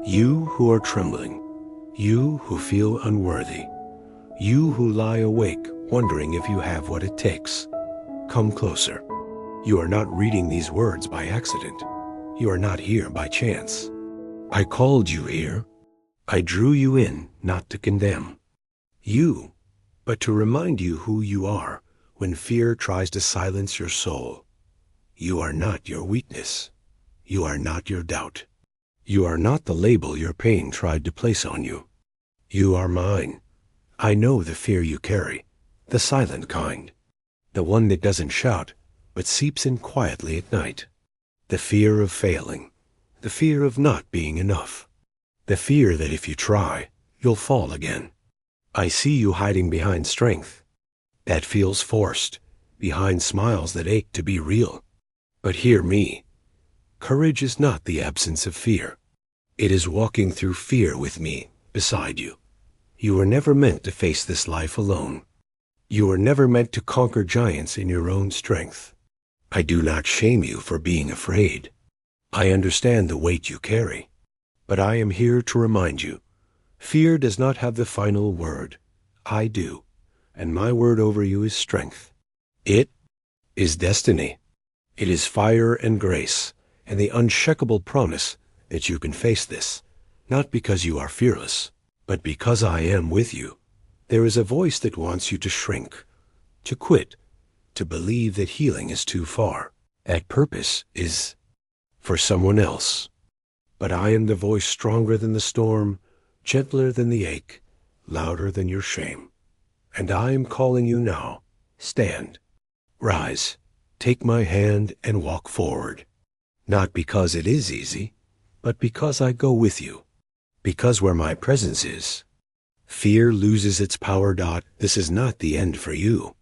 You who are trembling, you who feel unworthy, you who lie awake wondering if you have what it takes, come closer. You are not reading these words by accident. You are not here by chance. I called you here. I drew you in not to condemn you, but to remind you who you are when fear tries to silence your soul. You are not your weakness. You are not your doubt. You are not the label your pain tried to place on you. You are mine. I know the fear you carry, the silent kind, the one that doesn't shout, but seeps in quietly at night. The fear of failing, the fear of not being enough, the fear that if you try, you'll fall again. I see you hiding behind strength that feels forced, behind smiles that ache to be real. But hear me. Courage is not the absence of fear. It is walking through fear with me, beside you. You were never meant to face this life alone. You were never meant to conquer giants in your own strength. I do not shame you for being afraid. I understand the weight you carry. But I am here to remind you, fear does not have the final word. I do, and my word over you is strength. It is destiny. It is fire and grace, and the unshakable promise that you can face this, not because you are fearless, but because I am with you. There is a voice that wants you to shrink, to quit, to believe that healing is too far, that purpose is for someone else. But I am the voice stronger than the storm, gentler than the ache, louder than your shame. And I am calling you now. Stand, rise, take my hand and walk forward. Not because it is easy, but because I go with you. Because where my presence is, fear loses its power. This is not the end for you.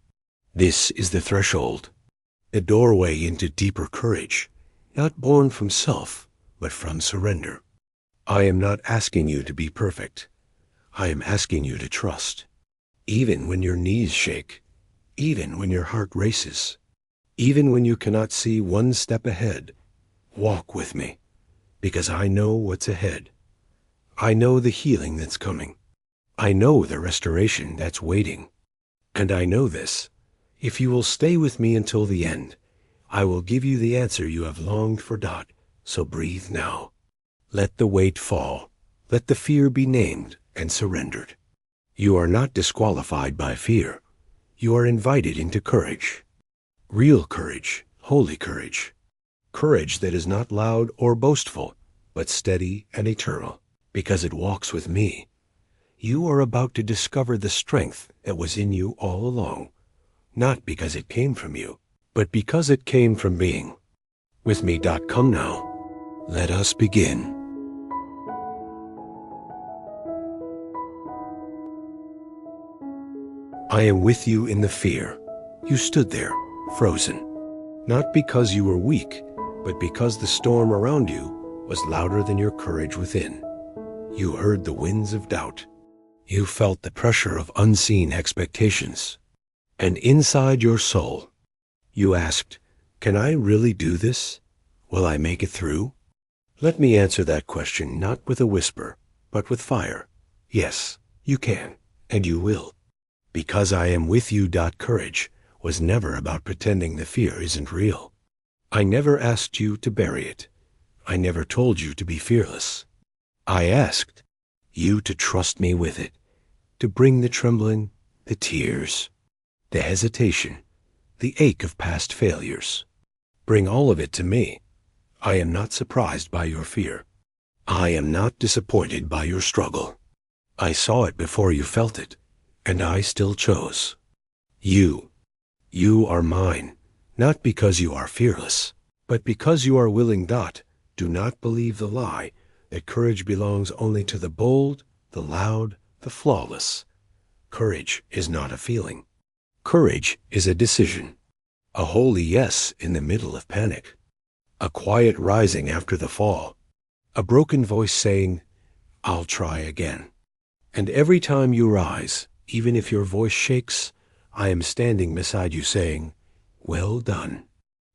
This is the threshold, the doorway into deeper courage, not born from self, but from surrender. I am not asking you to be perfect. I am asking you to trust. Even when your knees shake, even when your heart races, even when you cannot see one step ahead, walk with me, because I know what's ahead. I know the healing that's coming. I know the restoration that's waiting. And I know this. If you will stay with me until the end, I will give you the answer you have longed for. So breathe now. Let the weight fall. Let the fear be named and surrendered. You are not disqualified by fear. You are invited into courage. Real courage, holy courage. Courage that is not loud or boastful, but steady and eternal, because it walks with me. You are about to discover the strength that was in you all along, not because it came from you, but because it came from being with me. Come now. Let us begin. I am with you in the fear. You stood there, frozen, not because you were weak, but because the storm around you was louder than your courage within. You heard the winds of doubt. You felt the pressure of unseen expectations. And inside your soul, you asked, can I really do this? Will I make it through? Let me answer that question not with a whisper, but with fire. Yes, you can, and you will. Because I am with you. Courage was never about pretending the fear isn't real. I never asked you to bury it. I never told you to be fearless. I asked you to trust me with it, to bring the trembling, the tears, the hesitation, the ache of past failures. Bring all of it to me. I am not surprised by your fear. I am not disappointed by your struggle. I saw it before you felt it, and I still chose. You are mine, not because you are fearless, but because you are willing. Do not believe the lie that courage belongs only to the bold, the loud, the flawless. Courage is not a feeling. Courage is a decision, a holy yes in the middle of panic, a quiet rising after the fall, a broken voice saying, I'll try again. And every time you rise, even if your voice shakes, I am standing beside you saying, well done.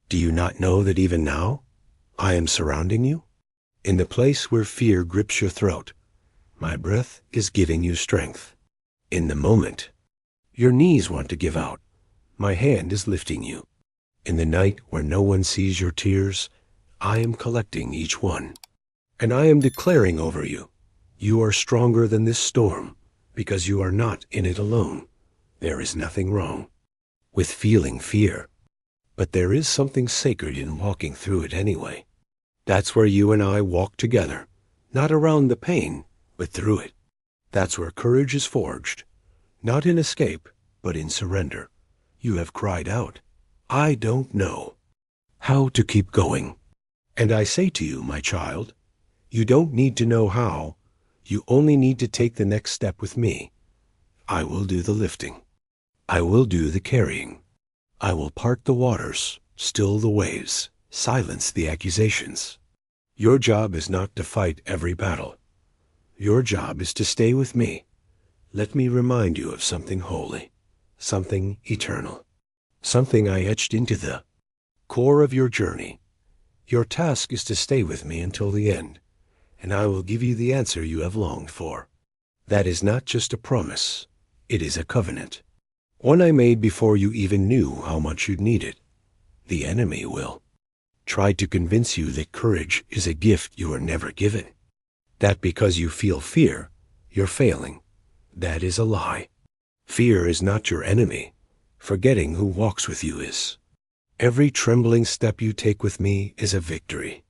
Do you not know that even now, I am surrounding you? In the place where fear grips your throat, my breath is giving you strength. In the moment your knees want to give out, my hand is lifting you. In the night where no one sees your tears, I am collecting each one. And I am declaring over you, you are stronger than this storm, because you are not in it alone. There is nothing wrong with feeling fear, but there is something sacred in walking through it anyway. That's where you and I walk together, not around the pain, but through it. That's where courage is forged, not in escape, but in surrender. You have cried out, I don't know how to keep going. And I say to you, my child, you don't need to know how. You only need to take the next step with me. I will do the lifting. I will do the carrying. I will part the waters, still the waves, silence the accusations. Your job is not to fight every battle. Your job is to stay with me. Let me remind you of something holy, something eternal, something I etched into the core of your journey. Your task is to stay with me until the end, and I will give you the answer you have longed for. That is not just a promise, it is a covenant. One I made before you even knew how much you'd need it. The enemy will try to convince you that courage is a gift you are never given. That because you feel fear, you're failing. That is a lie. Fear is not your enemy. Forgetting who walks with you is. Every trembling step you take with me is a victory.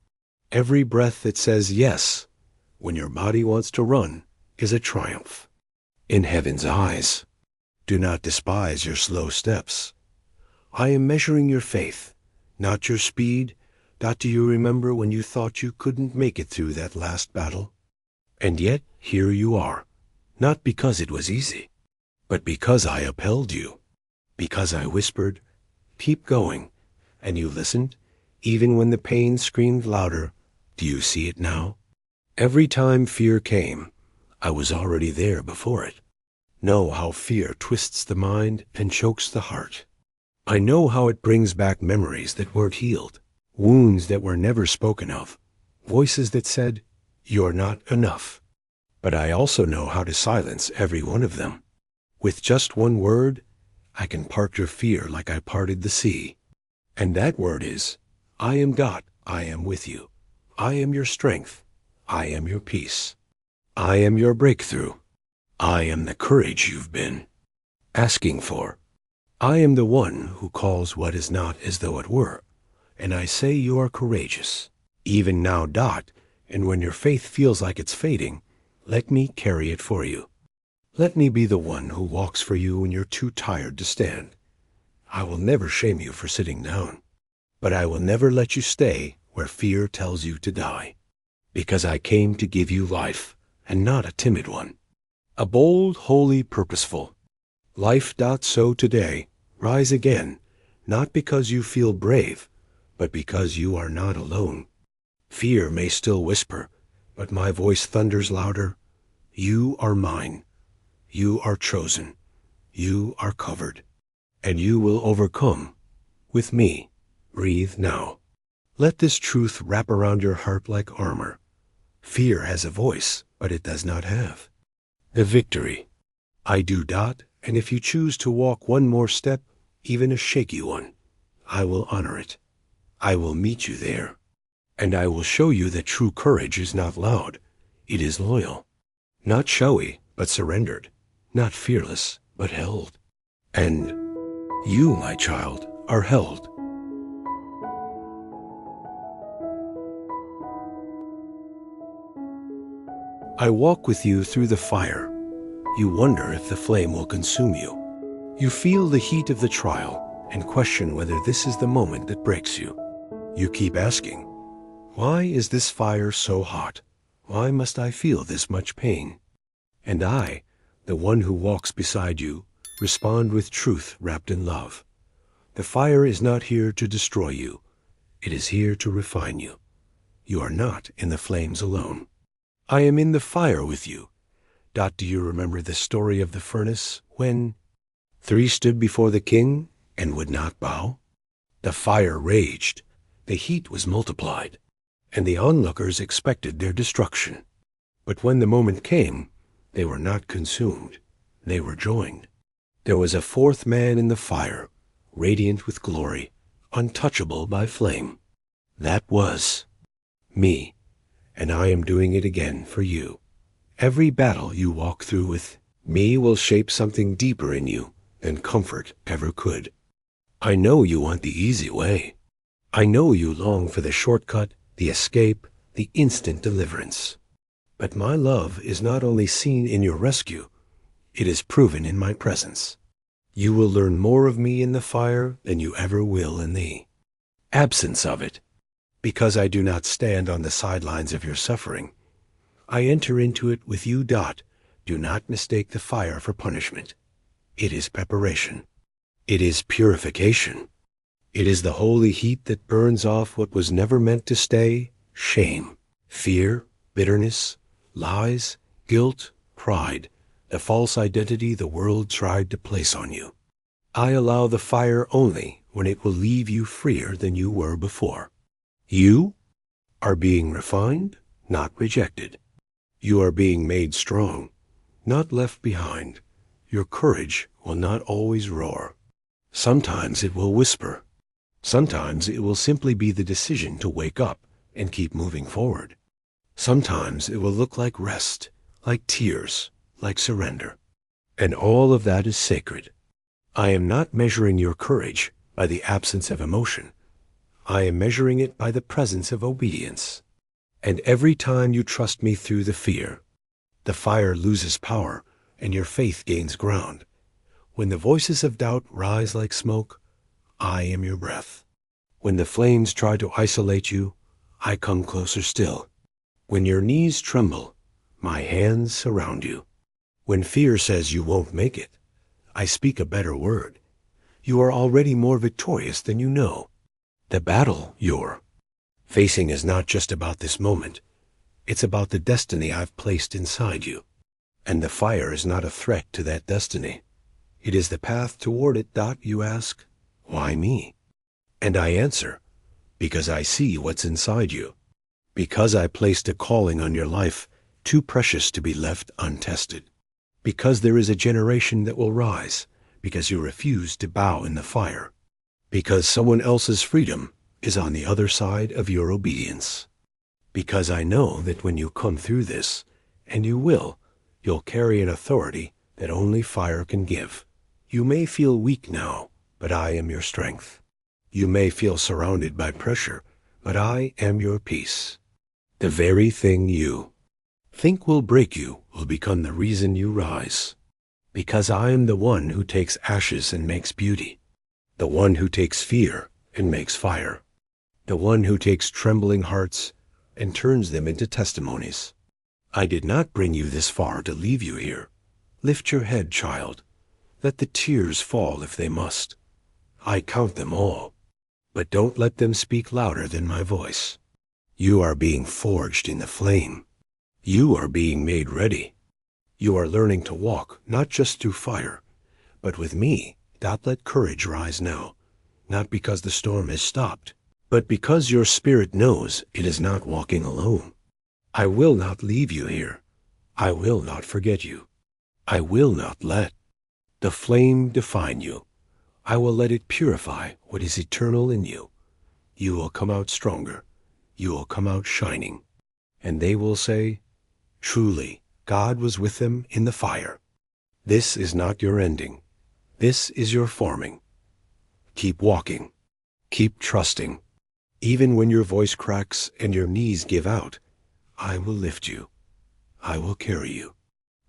Every breath that says yes, when your body wants to run, is a triumph. In heaven's eyes, do not despise your slow steps. I am measuring your faith, not your speed. Do you remember when you thought you couldn't make it through that last battle? And yet, here you are, not because it was easy, but because I upheld you, because I whispered, keep going, and you listened, even when the pain screamed louder. Do you see it now? Every time fear came, I was already there before it. Know how fear twists the mind and chokes the heart. I know how it brings back memories that weren't healed, wounds that were never spoken of, voices that said, you're not enough. But I also know how to silence every one of them. With just one word, I can part your fear like I parted the sea. And that word is, I am God, I am with you. I am your strength. I am your peace. I am your breakthrough. I am the courage you've been asking for. I am the one who calls what is not as though it were. And I say you are courageous. Even now, and when your faith feels like it's fading, let me carry it for you. Let me be the one who walks for you when you're too tired to stand. I will never shame you for sitting down, but I will never let you stay where fear tells you to die. Because I came to give you life, and not a timid one. A bold, holy, purposeful life. So today, rise again, not because you feel brave, but because you are not alone. Fear may still whisper, but my voice thunders louder. You are mine. You are chosen. You are covered. And you will overcome with me. Breathe now. Let this truth wrap around your heart like armor. Fear has a voice, but it does not have the victory. I do. And if you choose to walk one more step, even a shaky one, I will honor it. I will meet you there. And I will show you that true courage is not loud. It is loyal. Not showy, but surrendered. Not fearless, but held. And you, my child, are held. I walk with you through the fire. You wonder if the flame will consume you. You feel the heat of the trial and question whether this is the moment that breaks you. You keep asking, why is this fire so hot? Why must I feel this much pain? And I, the one who walks beside you, respond with truth wrapped in love. The fire is not here to destroy you. It is here to refine you. You are not in the flames alone. I am in the fire with you. Do you remember the story of the furnace when 3 stood before the king and would not bow? The fire raged. The heat was multiplied. and the onlookers expected their destruction. But when the moment came, they were not consumed. They were joined. There was a fourth man in the fire, radiant with glory, untouchable by flame. That was me, and I am doing it again for you. Every battle you walk through with me will shape something deeper in you than comfort ever could. I know you want the easy way. I know you long for the shortcut, the escape, the instant deliverance. But my love is not only seen in your rescue, it is proven in my presence. You will learn more of me in the fire than you ever will in the absence of it. Because I do not stand on the sidelines of your suffering, I enter into it with you. Do not mistake the fire for punishment. It is preparation. It is purification. It is the holy heat that burns off what was never meant to stay: shame, fear, bitterness, lies, guilt, pride, the false identity the world tried to place on you. I allow the fire only when it will leave you freer than you were before. You are being refined, not rejected. You are being made strong, not left behind. Your courage will not always roar. Sometimes it will whisper. Sometimes it will simply be the decision to wake up and keep moving forward. Sometimes it will look like rest, like tears, like surrender. And all of that is sacred. I am not measuring your courage by the absence of emotion. I am measuring it by the presence of obedience. And every time you trust me through the fear, the fire loses power and your faith gains ground. When the voices of doubt rise like smoke, I am your breath. When the flames try to isolate you, I come closer still. When your knees tremble, my hands surround you. When fear says you won't make it, I speak a better word. You are already more victorious than you know. The battle you're facing is not just about this moment. It's about the destiny I've placed inside you. And the fire is not a threat to that destiny. It is the path toward it. You ask, why me? And I answer, because I see what's inside you. Because I placed a calling on your life too precious to be left untested. Because there is a generation that will rise, because you refuse to bow in the fire. Because someone else's freedom is on the other side of your obedience. Because I know that when you come through this, and you will, you'll carry an authority that only fire can give. You may feel weak now, but I am your strength. You may feel surrounded by pressure, but I am your peace. The very thing you think will break you will become the reason you rise. Because I am the one who takes ashes and makes beauty. The one who takes fear and makes fire. The one who takes trembling hearts and turns them into testimonies. I did not bring you this far to leave you here. Lift your head, child. Let the tears fall if they must. I count them all, but don't let them speak louder than my voice. You are being forged in the flame. You are being made ready. You are learning to walk not just through fire, but with me. Let courage rise now, not because the storm has stopped, but because your spirit knows it is not walking alone. I will not leave you here. I will not forget you. I will not let the flame define you. I will let it purify what is eternal in you. You will come out stronger. You will come out shining. And they will say, truly, God was with them in the fire. This is not your ending. This is your forming. Keep walking. Keep trusting. Even when your voice cracks and your knees give out, I will lift you. I will carry you.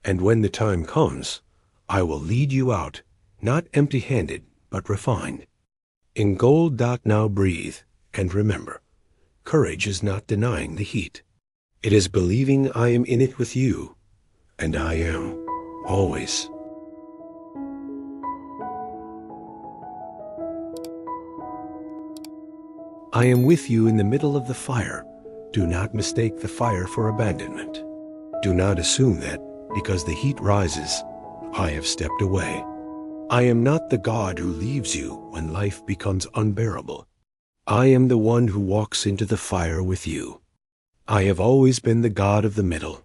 And when the time comes, I will lead you out, not empty-handed, but refined. In gold. Now breathe, and remember, courage is not denying the heat. It is believing I am in it with you, and I am, always. I am with you in the middle of the fire. Do not mistake the fire for abandonment. Do not assume that, because the heat rises, I have stepped away. I am not the God who leaves you when life becomes unbearable. I am the one who walks into the fire with you. I have always been the God of the middle,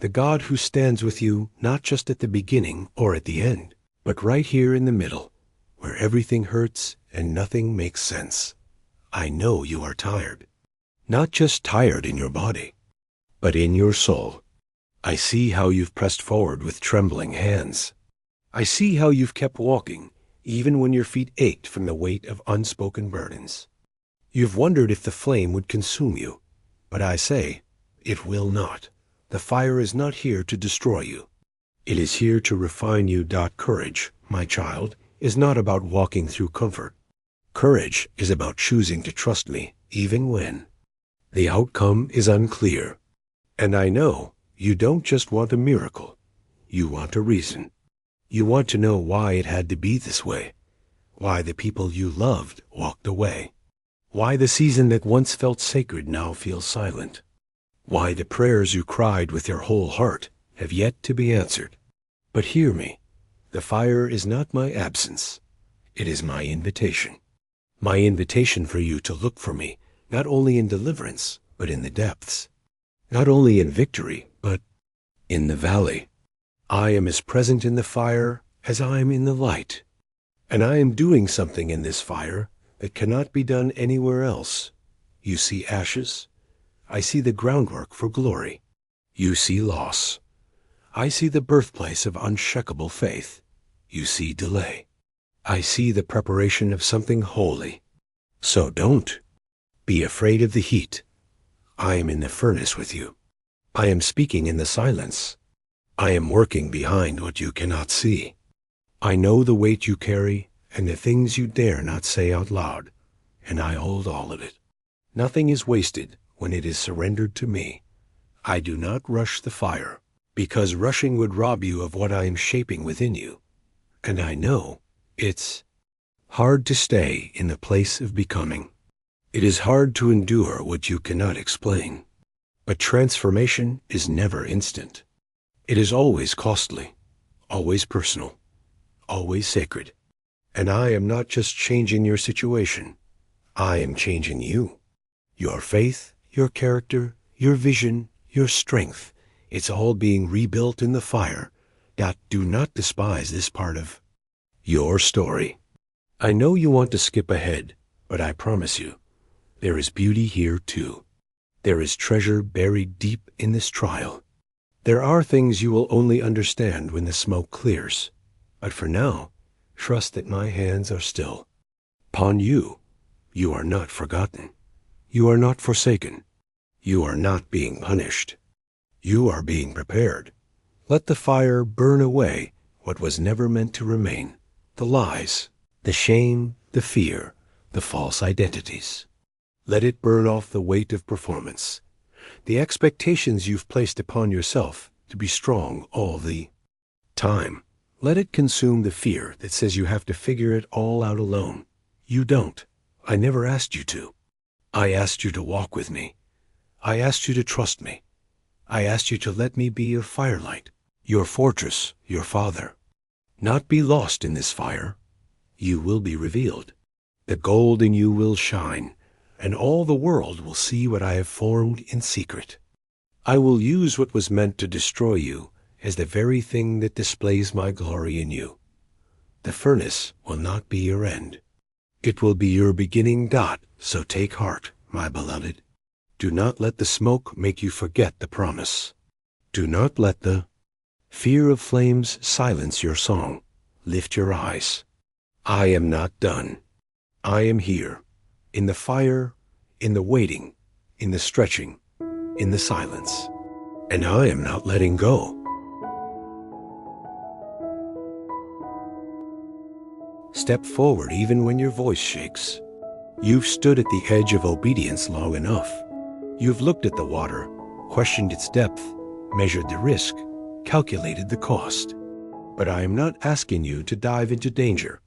the God who stands with you not just at the beginning or at the end, but right here in the middle, where everything hurts and nothing makes sense. I know you are tired, not just tired in your body, but in your soul. I see how you've pressed forward with trembling hands. I see how you've kept walking, even when your feet ached from the weight of unspoken burdens. You've wondered if the flame would consume you, but I say, it will not. The fire is not here to destroy you. It is here to refine you. Courage, my child, is not about walking through comfort. Courage is about choosing to trust me, even when the outcome is unclear. And I know you don't just want a miracle. You want a reason. You want to know why it had to be this way, why the people you loved walked away, why the season that once felt sacred now feels silent, why the prayers you cried with your whole heart have yet to be answered. But hear me, the fire is not my absence. It is my invitation. My invitation for you to look for me, not only in deliverance, but in the depths. Not only in victory, but in the valley. I am as present in the fire as I am in the light. And I am doing something in this fire that cannot be done anywhere else. You see ashes. I see the groundwork for glory. You see loss. I see the birthplace of unshakable faith. You see delay. I see the preparation of something holy. So don't be afraid of the heat. I am in the furnace with you. I am speaking in the silence. I am working behind what you cannot see. I know the weight you carry and the things you dare not say out loud, and I hold all of it. Nothing is wasted when it is surrendered to me. I do not rush the fire, because rushing would rob you of what I am shaping within you. And I know it's hard to stay in the place of becoming. It is hard to endure what you cannot explain. But transformation is never instant. It is always costly, always personal, always sacred. And I am not just changing your situation. I am changing you. Your faith, your character, your vision, your strength, it's all being rebuilt in the fire. Do not despise this part of your story. I know you want to skip ahead, but I promise you, there is beauty here too. There is treasure buried deep in this trial. There are things you will only understand when the smoke clears. But for now, trust that my hands are still upon you. You are not forgotten. You are not forsaken. You are not being punished. You are being prepared. Let the fire burn away what was never meant to remain. The lies, the shame, the fear, the false identities. Let it burn off the weight of performance, the expectations you've placed upon yourself to be strong all the time. Let it consume the fear that says you have to figure it all out alone. You don't. I never asked you to. I asked you to walk with me. I asked you to trust me. I asked you to let me be your firelight, your fortress, your father. Not be lost in this fire. You will be revealed. The gold in you will shine, and all the world will see what I have formed in secret. I will use what was meant to destroy you as the very thing that displays my glory in you. The furnace will not be your end. It will be your beginning. So take heart, my beloved. Do not let the smoke make you forget the promise. Do not let the fear of flames silence your song. Lift your eyes. I am not done. I am here, in the fire, in the waiting, in the stretching, in the silence. And I am not letting go. Step forward even when your voice shakes. You've stood at the edge of obedience long enough. You've looked at the water, questioned its depth, measured the risk, calculated the cost. But I am not asking you to dive into danger.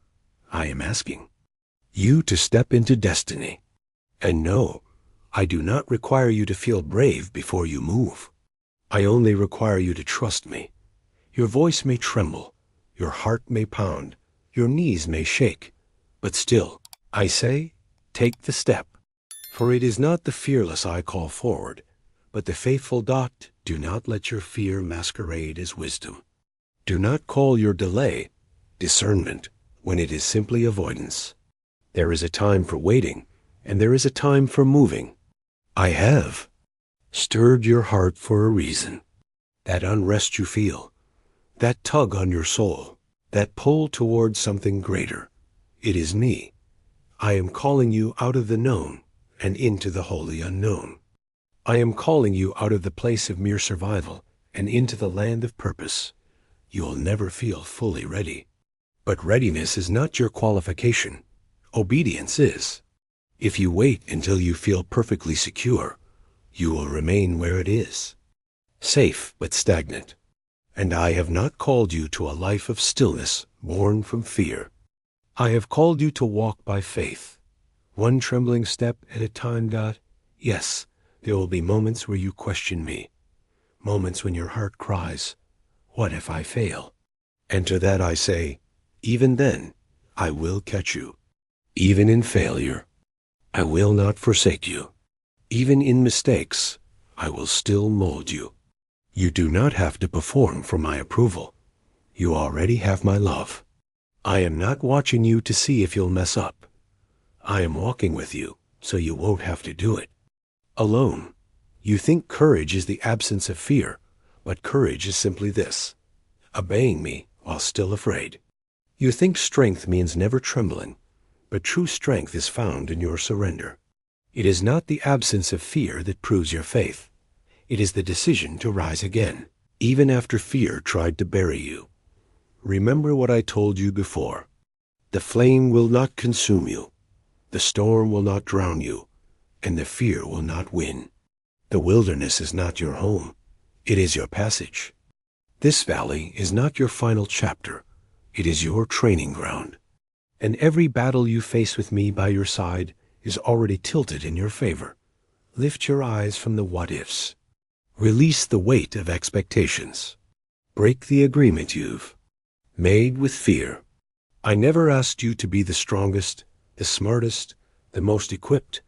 I am asking you to step into destiny. And no, I do not require you to feel brave before you move. I only require you to trust me. Your voice may tremble, your heart may pound, your knees may shake, but still, I say, take the step. For it is not the fearless I call forward, But the faithful Dot, do not let your fear masquerade as wisdom. Do not call your delay discernment when it is simply avoidance. There is a time for waiting, and there is a time for moving. I have stirred your heart for a reason. That unrest you feel, that tug on your soul, that pull towards something greater, it is me. I am calling you out of the known and into the wholly unknown. I am calling you out of the place of mere survival and into the land of purpose. You'll never feel fully ready. But readiness is not your qualification. Obedience is. If you wait until you feel perfectly secure, you will remain where it is, safe but stagnant. And I have not called you to a life of stillness born from fear. I have called you to walk by faith, one trembling step at a time. Yes, there will be moments where you question me, moments when your heart cries, "What if I fail?" And to that I say, even then, I will catch you. Even in failure, I will not forsake you. Even in mistakes, I will still mold you. You do not have to perform for my approval. You already have my love. I am not watching you to see if you'll mess up. I am walking with you, so you won't have to do it alone. You think courage is the absence of fear, but courage is simply this: obeying me while still afraid. You think strength means never trembling, but true strength is found in your surrender. It is not the absence of fear that proves your faith. It is the decision to rise again, even after fear tried to bury you. Remember what I told you before. The flame will not consume you. The storm will not drown you, and the fear will not win. The wilderness is not your home. It is your passage. This valley is not your final chapter. It is your training ground. And every battle you face with me by your side is already tilted in your favor. Lift your eyes from the what-ifs. Release the weight of expectations. Break the agreement you've made with fear. I never asked you to be the strongest, the smartest, the most equipped.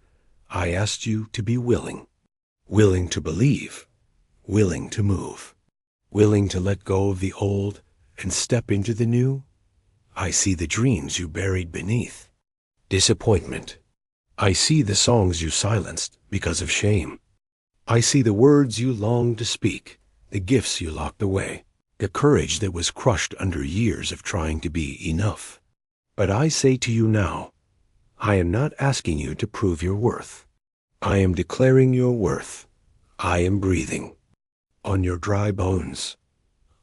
I asked you to be willing. Willing to believe. Willing to move. Willing to let go of the old and step into the new. I see the dreams you buried beneath disappointment. I see the songs you silenced because of shame. I see the words you longed to speak, the gifts you locked away, the courage that was crushed under years of trying to be enough. But I say to you now, I am not asking you to prove your worth. I am declaring your worth. I am breathing on your dry bones.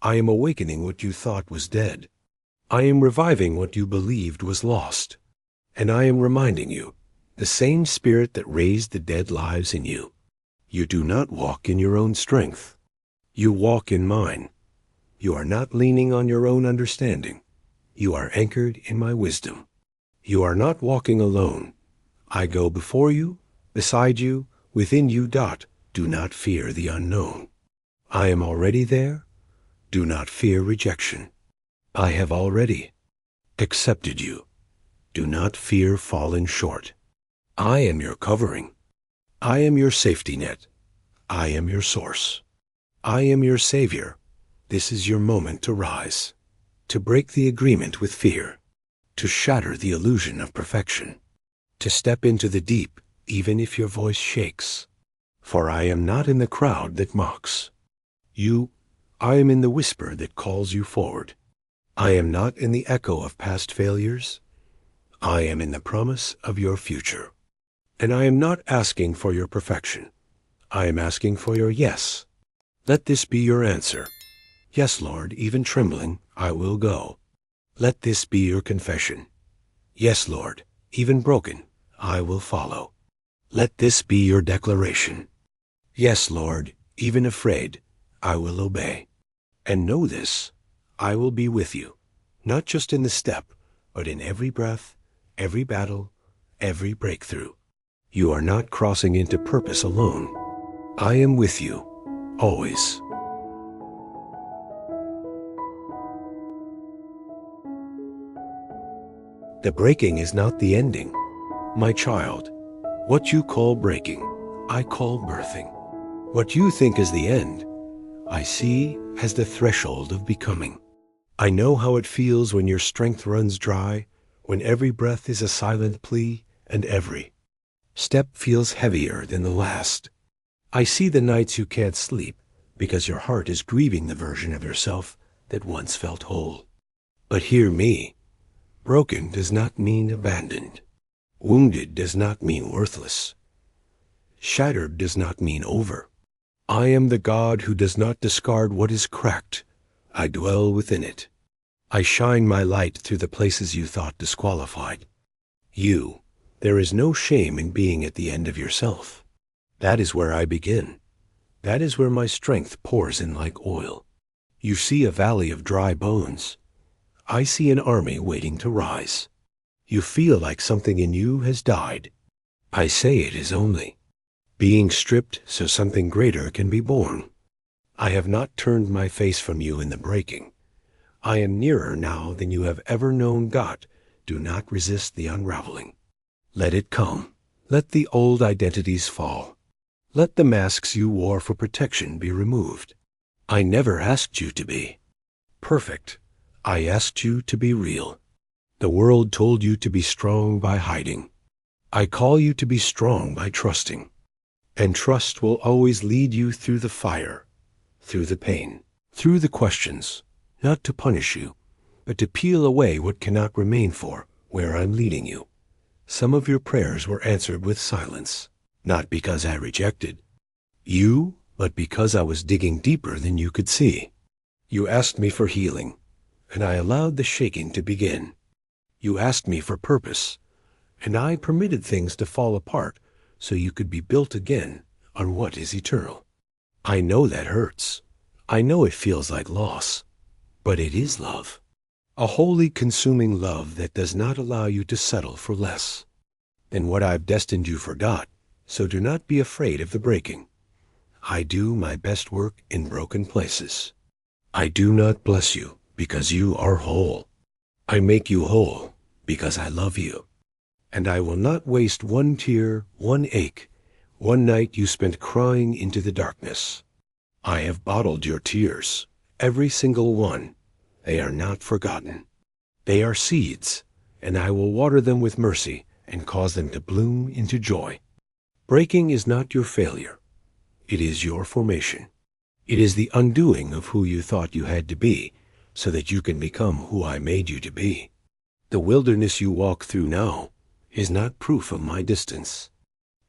I am awakening what you thought was dead. I am reviving what you believed was lost. And I am reminding you, the same Spirit that raised the dead lives in you. You do not walk in your own strength. You walk in mine. You are not leaning on your own understanding. You are anchored in my wisdom. You are not walking alone. I go before you, beside you, within you. Do not fear the unknown. I am already there. Do not fear rejection. I have already accepted you. Do not fear falling short. I am your covering. I am your safety net. I am your source. I am your Savior. This is your moment to rise, to break the agreement with fear, to shatter the illusion of perfection, to step into the deep even if your voice shakes. For I am not in the crowd that mocks you. I am in the whisper that calls you forward. I am not in the echo of past failures. I am in the promise of your future. And I am not asking for your perfection. I am asking for your yes. Let this be your answer. Yes, Lord, even trembling, I will go. Let this be your confession. Yes, Lord, even broken, I will follow. Let this be your declaration. Yes, Lord, even afraid, I will obey. And know this, I will be with you, not just in the step, but in every breath, every battle, every breakthrough. You are not crossing into purpose alone. I am with you, always. The breaking is not the ending. My child, what you call breaking, I call birthing. What you think is the end, I see as the threshold of becoming. I know how it feels when your strength runs dry, when every breath is a silent plea, and every step feels heavier than the last. I see the nights you can't sleep because your heart is grieving the version of yourself that once felt whole. But hear me. Broken does not mean abandoned. Wounded does not mean worthless. Shattered does not mean over. I am the God who does not discard what is cracked. I dwell within it. I shine my light through the places you thought disqualified. There is no shame in being at the end of yourself. That is where I begin. That is where my strength pours in like oil. You see a valley of dry bones. I see an army waiting to rise. You feel like something in you has died. I say it is only being stripped so something greater can be born. I have not turned my face from you in the breaking. I am nearer now than you have ever known God. Do not resist the unraveling. Let it come. Let the old identities fall. Let the masks you wore for protection be removed. I never asked you to be perfect. I asked you to be real. The world told you to be strong by hiding. I call you to be strong by trusting. And trust will always lead you through the fire, through the pain, through the questions, not to punish you, but to peel away what cannot remain for where I'm leading you. Some of your prayers were answered with silence, not because I rejected you, but because I was digging deeper than you could see. You asked me for healing, and I allowed the shaking to begin. You asked me for purpose, and I permitted things to fall apart so you could be built again on what is eternal. I know that hurts. I know it feels like loss, but it is love. A holy, consuming love that does not allow you to settle for less than what I've destined you for, God. So do not be afraid of the breaking. I do my best work in broken places. I do not bless you because you are whole. I make you whole because I love you. And I will not waste one tear, one ache, one night you spent crying into the darkness. I have bottled your tears, every single one. They are not forgotten. They are seeds, and I will water them with mercy and cause them to bloom into joy. Breaking is not your failure. It is your formation. It is the undoing of who you thought you had to be so that you can become who I made you to be. The wilderness you walk through now is not proof of my distance.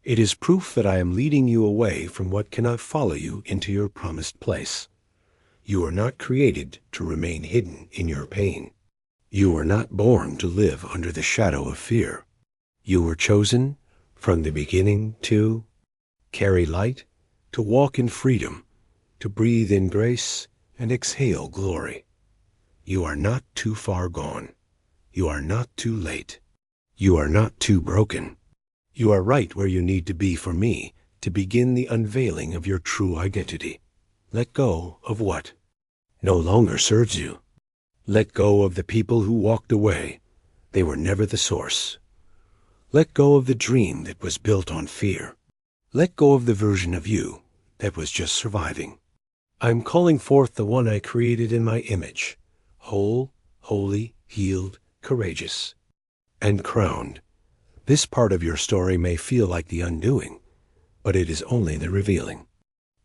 It is proof that I am leading you away from what cannot follow you into your promised place. You are not created to remain hidden in your pain. You were not born to live under the shadow of fear. You were chosen from the beginning to carry light, to walk in freedom, to breathe in grace and exhale glory. You are not too far gone. You are not too late. You are not too broken. You are right where you need to be for me to begin the unveiling of your true identity. Let go of what no longer serves you. Let go of the people who walked away. They were never the source. Let go of the dream that was built on fear. Let go of the version of you that was just surviving. I'm calling forth the one I created in my image, whole, holy, healed, courageous, and crowned. This part of your story may feel like the undoing, but it is only the revealing.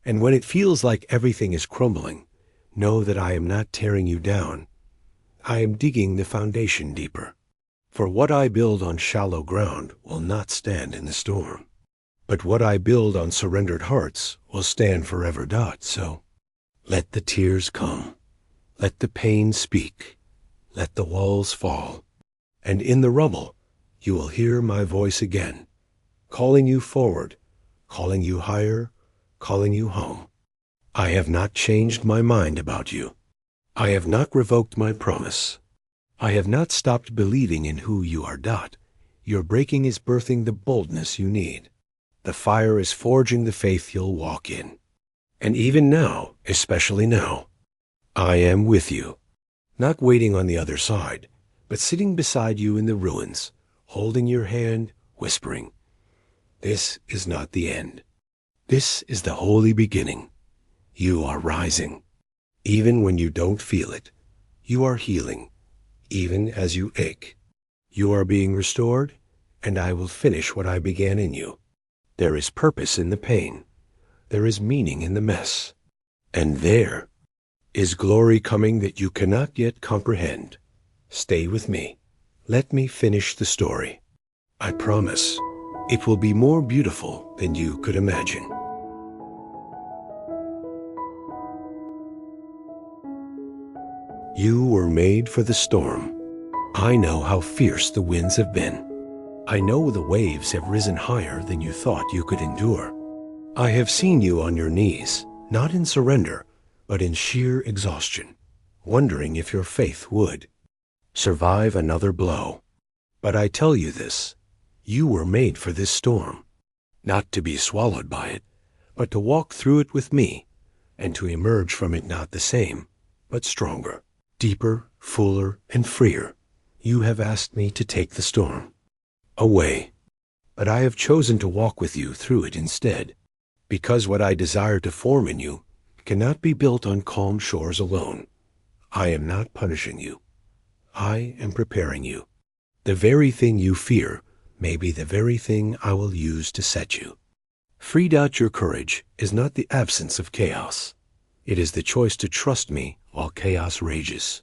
And when it feels like everything is crumbling, know that I am not tearing you down. I am digging the foundation deeper. For what I build on shallow ground will not stand in the storm. But what I build on surrendered hearts will stand forever. So let the tears come. Let the pain speak. Let the walls fall. And in the rubble, you will hear my voice again, calling you forward, calling you higher, calling you home. I have not changed my mind about you. I have not revoked my promise. I have not stopped believing in who you are. Your breaking is birthing the boldness you need. The fire is forging the faith you'll walk in. And even now, especially now, I am with you, not waiting on the other side, but sitting beside you in the ruins, holding your hand, whispering, "This is not the end. This is the holy beginning. You are rising. Even when you don't feel it, you are healing. Even as you ache, you are being restored, and I will finish what I began in you. There is purpose in the pain. There is meaning in the mess. And there is glory coming that you cannot yet comprehend. Stay with me. Let me finish the story. I promise it will be more beautiful than you could imagine. You were made for the storm. I know how fierce the winds have been. I know the waves have risen higher than you thought you could endure. I have seen you on your knees, not in surrender, but in sheer exhaustion, wondering if your faith would survive another blow. But I tell you this, you were made for this storm, not to be swallowed by it, but to walk through it with me, and to emerge from it not the same, but stronger, deeper, fuller, and freer. You have asked me to take the storm away, but I have chosen to walk with you through it instead, because what I desire to form in you cannot be built on calm shores alone. I am not punishing you. I am preparing you. The very thing you fear may be the very thing I will use to set you. Freed out your courage is not the absence of chaos. It is the choice to trust me while chaos rages.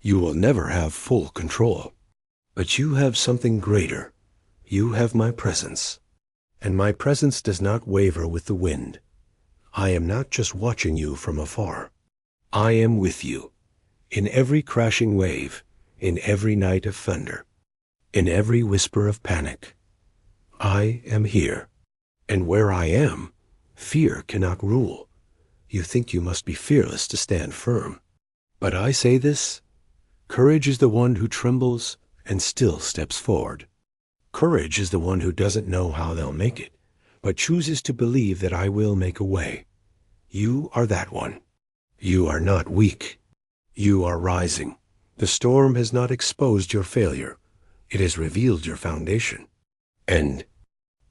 You will never have full control, but you have something greater. You have my presence, and my presence does not waver with the wind. I am not just watching you from afar. I am with you, in every crashing wave, in every night of thunder, in every whisper of panic. I am here, and where I am, fear cannot rule. You think you must be fearless to stand firm. But I say this, courage is the one who trembles and still steps forward. Courage is the one who doesn't know how they'll make it, but chooses to believe that I will make a way. You are that one. You are not weak. You are rising. The storm has not exposed your failure. It has revealed your foundation. And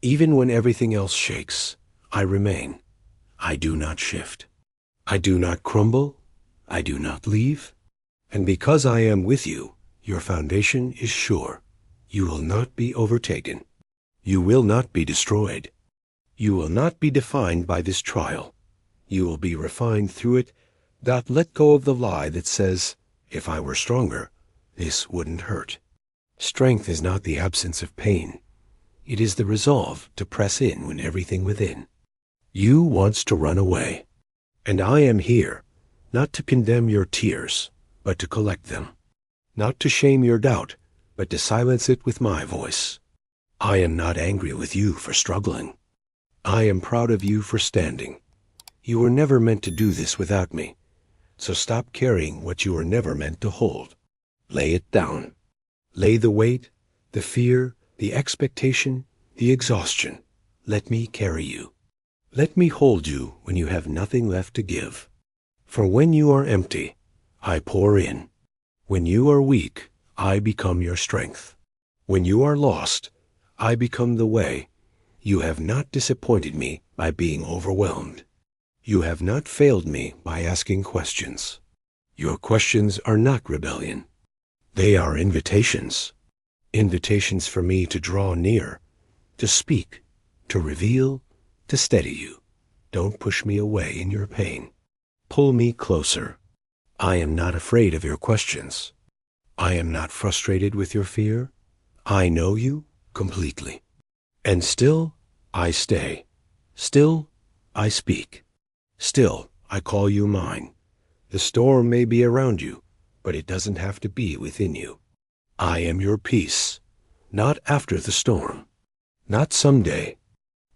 even when everything else shakes, I remain. I do not shift. I do not crumble. I do not leave. And because I am with you, your foundation is sure. You will not be overtaken. You will not be destroyed. You will not be defined by this trial. You will be refined through it. Let go of the lie that says, if I were stronger, this wouldn't hurt. Strength is not the absence of pain. It is the resolve to press in when everything within you wants to run away. And I am here, not to condemn your tears, but to collect them. Not to shame your doubt, but to silence it with my voice. I am not angry with you for struggling. I am proud of you for standing. You were never meant to do this without me, so stop carrying what you were never meant to hold. Lay it down. Lay the weight, the fear, the expectation, the exhaustion. Let me carry you. Let me hold you when you have nothing left to give. For when you are empty, I pour in. When you are weak, I become your strength. When you are lost, I become the way. You have not disappointed me by being overwhelmed. You have not failed me by asking questions. Your questions are not rebellion. They are invitations. Invitations for me to draw near, to speak, to reveal, to steady you. Don't push me away in your pain. Pull me closer. I am not afraid of your questions. I am not frustrated with your fear. I know you completely. And still, I stay. Still, I speak. Still, I call you mine. The storm may be around you, but it doesn't have to be within you. I am your peace, not after the storm, not someday,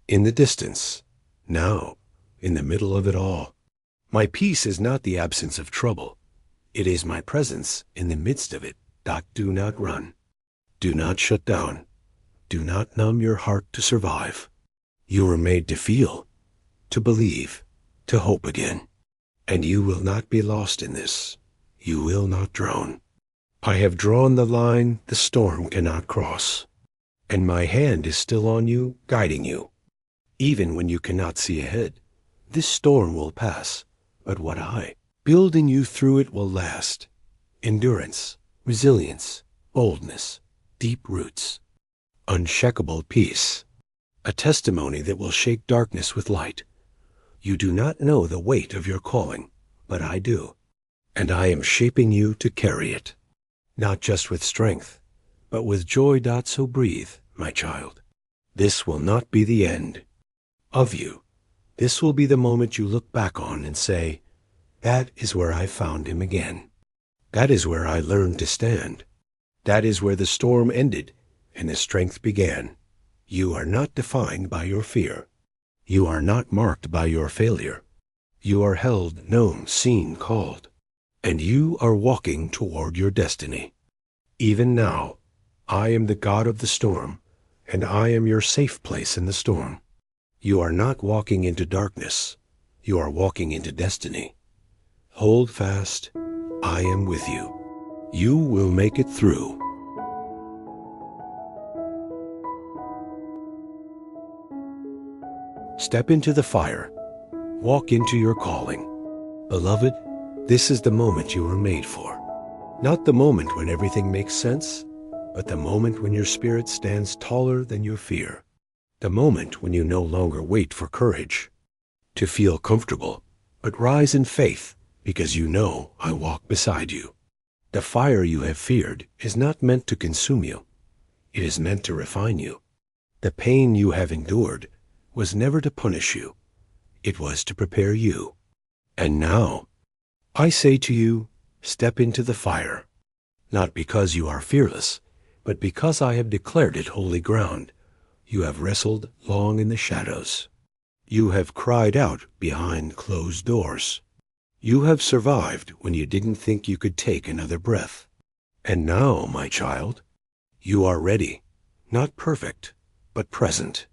in the distance, now, in the middle of it all. My peace is not the absence of trouble. It is my presence in the midst of it. Do not run. Do not shut down. Do not numb your heart to survive. You were made to feel, to believe, to hope again. And you will not be lost in this. You will not drown. I have drawn the line the storm cannot cross, and my hand is still on you, guiding you. Even when you cannot see ahead, this storm will pass, but what I build in you through it will last. Endurance, resilience, boldness, deep roots, unshakable peace, a testimony that will shake darkness with light. You do not know the weight of your calling, but I do, and I am shaping you to carry it, not just with strength, but with joy. So breathe, my child. This will not be the end of you. This will be the moment you look back on and say, that is where I found him again. That is where I learned to stand. That is where the storm ended and the strength began. You are not defined by your fear. You are not marked by your failure. You are held, known, seen, called, and you are walking toward your destiny. Even now, I am the God of the storm, and I am your safe place in the storm. You are not walking into darkness. You are walking into destiny. Hold fast. I am with you. You will make it through. Step into the fire. Walk into your calling. Beloved, this is the moment you were made for. Not the moment when everything makes sense, but the moment when your spirit stands taller than your fear. The moment when you no longer wait for courage to feel comfortable, but rise in faith because you know I walk beside you. The fire you have feared is not meant to consume you. It is meant to refine you. The pain you have endured was never to punish you. It was to prepare you. And now, I say to you, step into the fire, not because you are fearless, but because I have declared it holy ground. You have wrestled long in the shadows. You have cried out behind closed doors. You have survived when you didn't think you could take another breath. And now, my child, you are ready, not perfect, but present,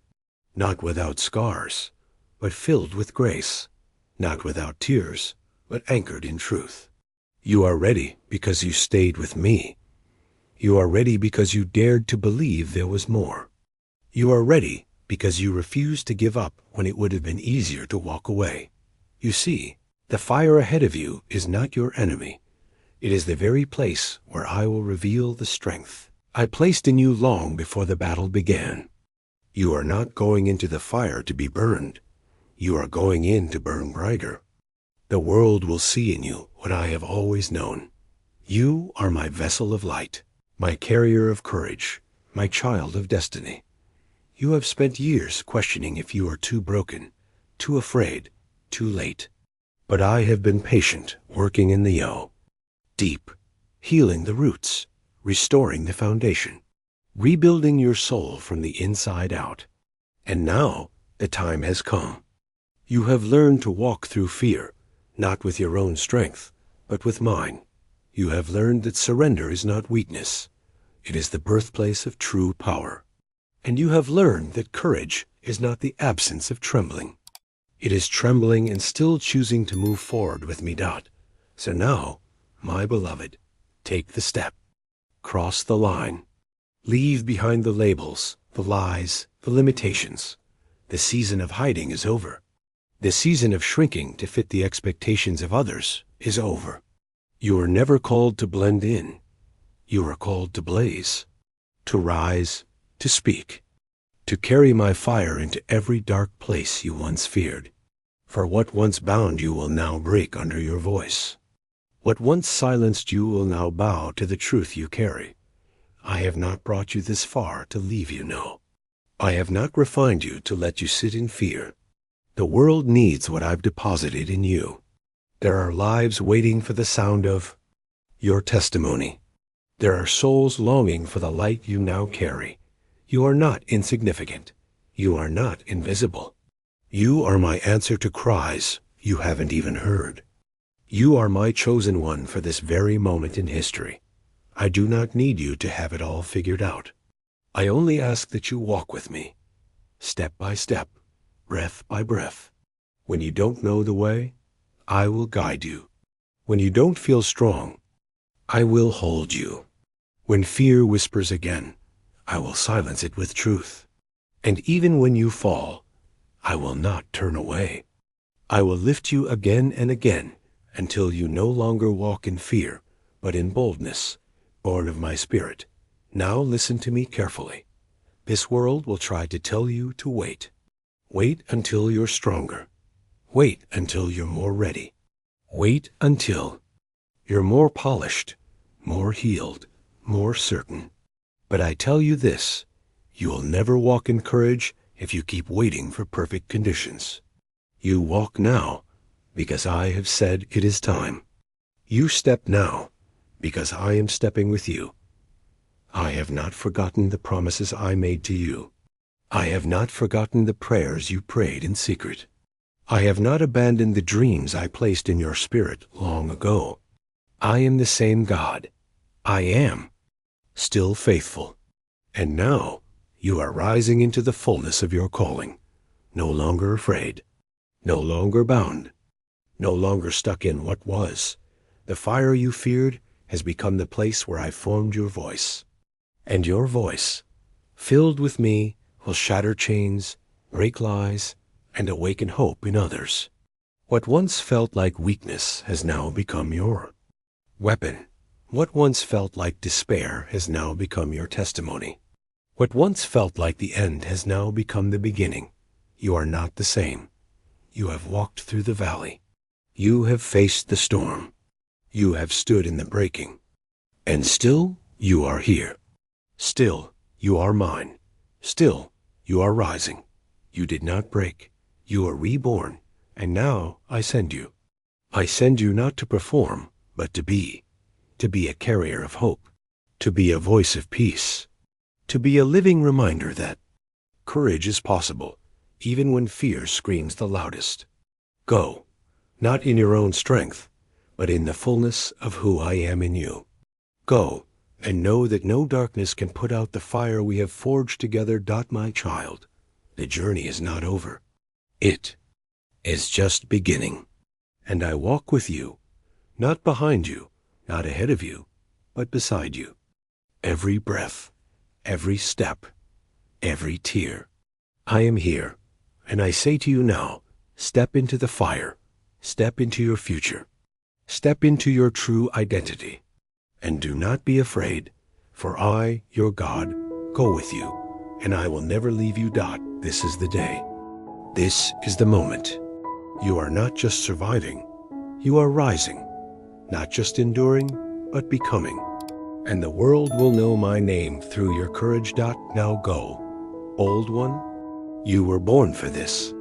not without scars, but filled with grace, not without tears, but anchored in truth. You are ready because you stayed with me. You are ready because you dared to believe there was more. You are ready because you refused to give up when it would have been easier to walk away. You see, the fire ahead of you is not your enemy. It is the very place where I will reveal the strength I placed in you long before the battle began. You are not going into the fire to be burned. You are going in to burn brighter. The world will see in you what I have always known. You are my vessel of light, my carrier of courage, my child of destiny. You have spent years questioning if you are too broken, too afraid, too late. But I have been patient, working in the deep, healing the roots, restoring the foundation, rebuilding your soul from the inside out. And now the time has come. You have learned to walk through fear, not with your own strength, but with mine. You have learned that surrender is not weakness. It is the birthplace of true power. And you have learned that courage is not the absence of trembling. It is trembling and still choosing to move forward with me. So now, my beloved, take the step. Cross the line. Leave behind the labels, the lies, the limitations. The season of hiding is over. The season of shrinking to fit the expectations of others is over. You were never called to blend in. You were called to blaze, to rise, to speak, to carry my fire into every dark place you once feared. For what once bound you will now break under your voice. What once silenced you will now bow to the truth you carry. I have not brought you this far to leave you, no. I have not refined you to let you sit in fear. The world needs what I've deposited in you. There are lives waiting for the sound of your testimony. There are souls longing for the light you now carry. You are not insignificant. You are not invisible. You are my answer to cries you haven't even heard. You are my chosen one for this very moment in history. I do not need you to have it all figured out. I only ask that you walk with me, step by step, breath by breath. When you don't know the way, I will guide you. When you don't feel strong, I will hold you. When fear whispers again, I will silence it with truth. And even when you fall, I will not turn away. I will lift you again and again until you no longer walk in fear, but in boldness, born of my Spirit. Now listen to me carefully. This world will try to tell you to wait. Wait until you're stronger. Wait until you're more ready. Wait until you're more polished, more healed, more certain. But I tell you this, you will never walk in courage if you keep waiting for perfect conditions. You walk now because I have said it is time. You step now because I am stepping with you. I have not forgotten the promises I made to you. I have not forgotten the prayers you prayed in secret. I have not abandoned the dreams I placed in your spirit long ago. I am the same God. I am still faithful. And now you are rising into the fullness of your calling, no longer afraid, no longer bound, no longer stuck in what was. The fire you feared has become the place where I formed your voice. And your voice, filled with me, will shatter chains, break lies, and awaken hope in others. What once felt like weakness has now become your weapon. What once felt like despair has now become your testimony. What once felt like the end has now become the beginning. You are not the same. You have walked through the valley. You have faced the storm. You have stood in the breaking. And still you are here. Still you are mine. Still you are rising. You did not break. You are reborn. And now I send you. I send you not to perform, but to be a carrier of hope, to be a voice of peace, to be a living reminder that courage is possible, even when fear screams the loudest. Go, not in your own strength, but in the fullness of who I am in you. Go, and know that no darkness can put out the fire we have forged together. My child, the journey is not over. It is just beginning. And I walk with you, not behind you, not ahead of you, but beside you. Every breath, every step, every tear. I am here, and I say to you now, step into the fire, step into your future, step into your true identity, and do not be afraid, for I, your God, go with you, and I will never leave you. This is the day. This is the moment. You are not just surviving, you are rising, not just enduring, but becoming. And the world will know my name through your courage. Now go, old one, you were born for this.